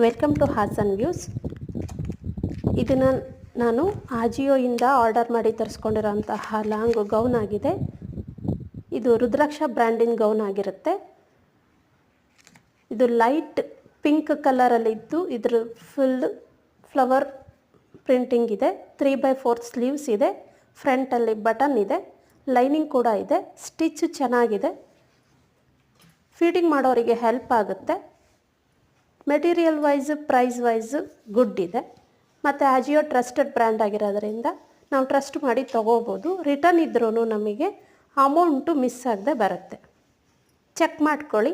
Welcome to Haasan views. ಇದನ್ನು ನಾನು ಆಜಿಯೋಯಿಂದ order ಮಾಡಿ ತರಿಸ್ಕೊಂಡಿರೋಂತಹ ಲಾಂಗ್ ಗೌನ್ ಆಗಿದೆ. ಇದು ರುದ್ರಾಕ್ಷ ಬ್ರ್ಯಾಂಡಿನ ಗೌನ್ ಆಗಿರುತ್ತೆ. ಇದು ಲೈಟ್ ಪಿಂಕ್ ಕಲರಲ್ಲಿದ್ದು ಇದ್ರ ಫುಲ್ ಫ್ಲವರ್ ಪ್ರಿಂಟಿಂಗ್ ಇದೆ. 3/4 ಸ್ಲೀವ್ಸ್ ಇದೆ. ಫ್ರಂಟಲ್ಲಿ ಬಟನ್ ಇದೆ. ಲೈನಿಂಗ್ ಕೂಡ ಇದೆ. ಸ್ಟಿಚ್ ಚೆನ್ನಾಗಿದೆ. ಫೀಡಿಂಗ್ ಮಾಡೋರಿಗೆ ಹೆಲ್ಪ್ ಆಗುತ್ತೆ. Material wise price wise good ಇದೆ. ಮತ್ತು ಆಜಿಯೋ ಟ್ರಸ್ಟೆಡ್ ಬ್ರ್ಯಾಂಡ್ ಆಗಿರೋದ್ರಿಂದ ನಾವು ಟ್ರಸ್ಟ್ ಮಾಡಿ ತೊಗೋಬೋದು. ರಿಟರ್ನ್ ಇದ್ರೂ ನಮಗೆ ಅಮೌಂಟು ಮಿಸ್ ಆಗದೆ ಬರುತ್ತೆ. ಚೆಕ್ ಮಾಡ್ಕೊಳ್ಳಿ.